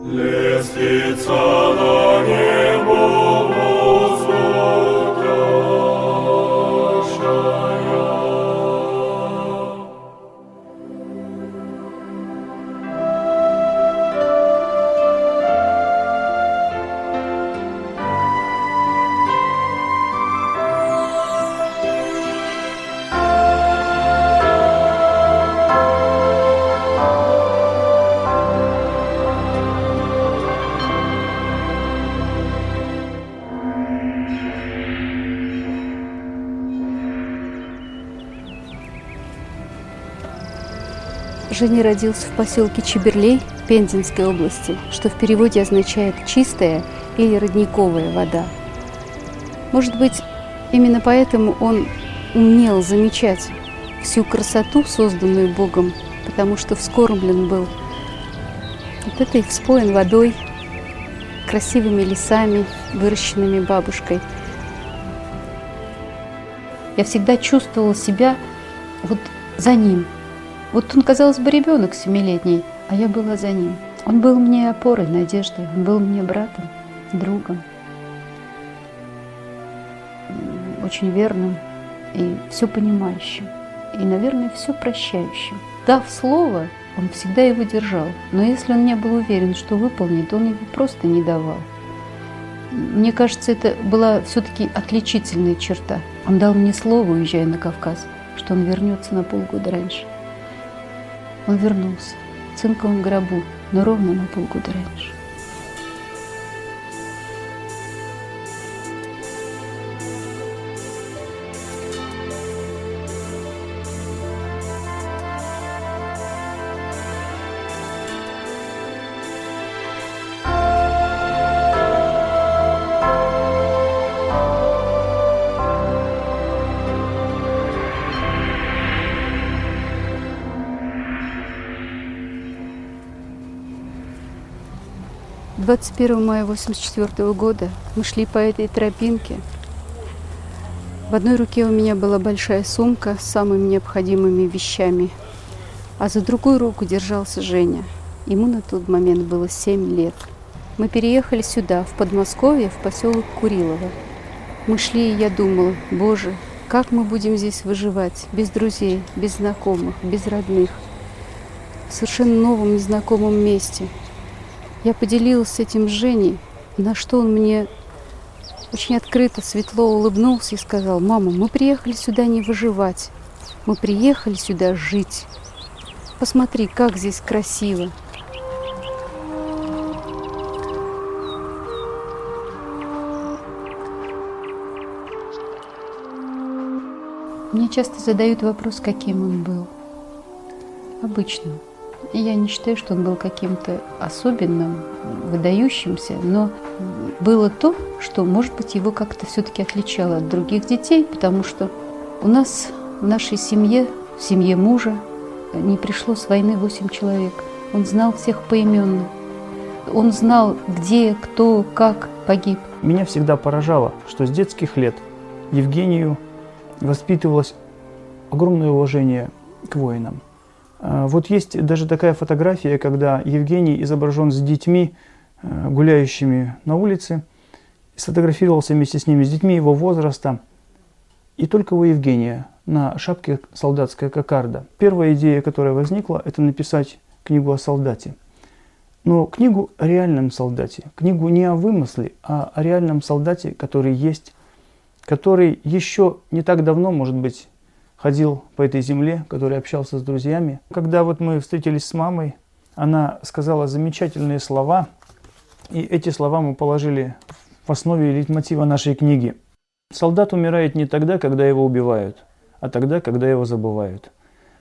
Лестница на небо восходящая. Женя родился в поселке Чеберлей Пензенской области, что в переводе означает «чистая» или «родниковая вода». Может быть, именно поэтому он умел замечать всю красоту, созданную Богом, потому что вскормлен был вот этой вспоен водой, красивыми лесами, выращенными бабушкой. Я всегда чувствовала себя вот за ним. Вот он, казалось бы, ребенок 7-летний, а я была за ним. Он был мне опорой, надеждой, он был мне братом, другом, очень верным и все понимающим, и, наверное, все прощающим. Дав слово, он всегда его держал, но если он не был уверен, что выполнит, он его просто не давал. Мне кажется, это была все-таки отличительная черта. Он дал мне слово, уезжая на Кавказ, что он вернется на полгода раньше. Он вернулся в цинковом гробу, но ровно на полгода раньше. — 21 мая 1984 года мы шли по этой тропинке. В одной руке у меня была большая сумка с самыми необходимыми вещами, а за другую руку держался Женя. Ему на тот момент было 7 лет. Мы переехали сюда, в Подмосковье, в поселок Курилово. Мы шли, и я думала: Боже, как мы будем здесь выживать, без друзей, без знакомых, без родных, в совершенно новом, незнакомом месте. Я поделилась с этим с Женей, на что он мне очень открыто, светло улыбнулся и сказал: «Мама, мы приехали сюда не выживать, мы приехали сюда жить. Посмотри, как здесь красиво». Мне часто задают вопрос, каким он был. Обычным. И я не считаю, что он был каким-то особенным, выдающимся, но было то, что, может быть, его как-то все-таки отличало от других детей, потому что у нас в нашей семье, в семье мужа, не пришло с войны 8 человек. Он знал всех поименно. Он знал, где, кто, как погиб. Меня всегда поражало, что с детских лет Евгению воспитывалось огромное уважение к воинам. Вот есть даже такая фотография, когда Евгений изображен с детьми, гуляющими на улице, сфотографировался вместе с ними, с детьми его возраста. И только у Евгения на шапке солдатская кокарда. Первая идея, которая возникла, это написать книгу о солдате. Но книгу о реальном солдате, книгу не о вымысле, а о реальном солдате, который есть, который еще не так давно, может быть, ходил по этой земле, который общался с друзьями. Когда вот мы встретились с мамой, она сказала замечательные слова, и эти слова мы положили в основе лейтмотива нашей книги. Солдат умирает не тогда, когда его убивают, а тогда, когда его забывают.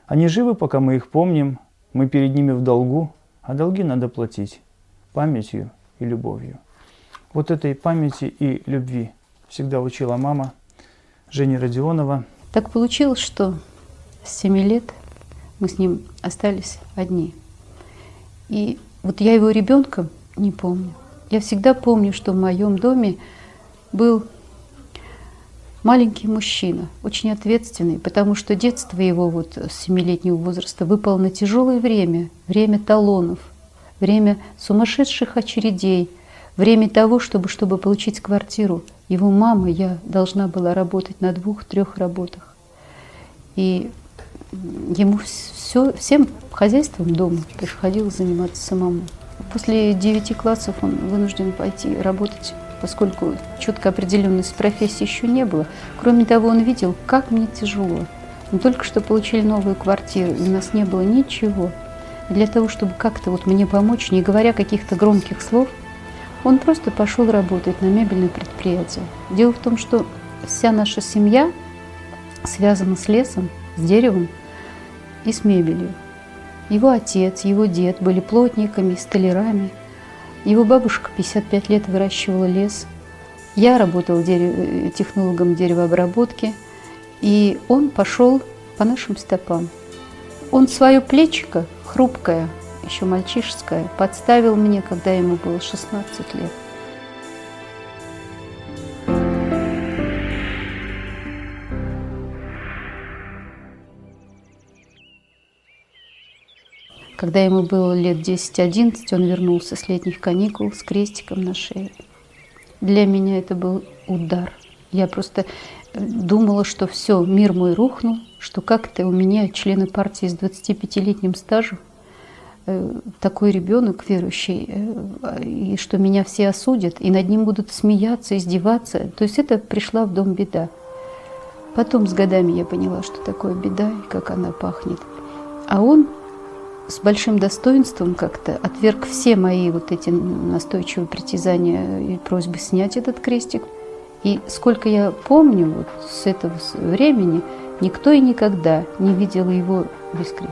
Они живы, пока мы их помним, мы перед ними в долгу, а долги надо платить памятью и любовью. Вот этой памяти и любви всегда учила мама Жени Родионова. Так получилось, что с 7 лет мы с ним остались одни. И вот я его ребенком не помню. Я всегда помню, что в моем доме был маленький мужчина, очень ответственный, потому что детство его вот с 7-летнего возраста выпало на тяжелое время, время талонов, время сумасшедших очередей, время того, чтобы получить квартиру. Его мама, я должна была работать на 2-3 работах. И ему всем хозяйством дома приходилось заниматься самому. После 9 классов он вынужден пойти работать, поскольку четко определенности профессии еще не было. Кроме того, он видел, как мне тяжело. Мы только что получили новую квартиру, и у нас не было ничего. И для того, чтобы как-то вот мне помочь, не говоря каких-то громких слов, он просто пошел работать на мебельное предприятие. Дело в том, что вся наша семья связана с лесом, с деревом и с мебелью. Его отец, его дед были плотниками, столярами. Его бабушка 55 лет выращивала лес. Я работала технологом деревообработки. И он пошел по нашим стопам. Он свое плечико, хрупкое, еще мальчишеское, подставил мне, когда ему было 16 лет. Когда ему было лет 10-11, он вернулся с летних каникул с крестиком на шее. Для меня это был удар. Я просто думала, что все, мир мой рухнул, что как-то у меня, члены партии с 25-летним стажем, такой ребенок верующий, и что меня все осудят, и над ним будут смеяться, издеваться. То есть это пришла в дом беда. Потом с годами я поняла, что такое беда и как она пахнет. А он с большим достоинством как-то отверг все мои вот эти настойчивые притязания и просьбы снять этот крестик. И сколько я помню, вот с этого времени никто и никогда не видел его без креста.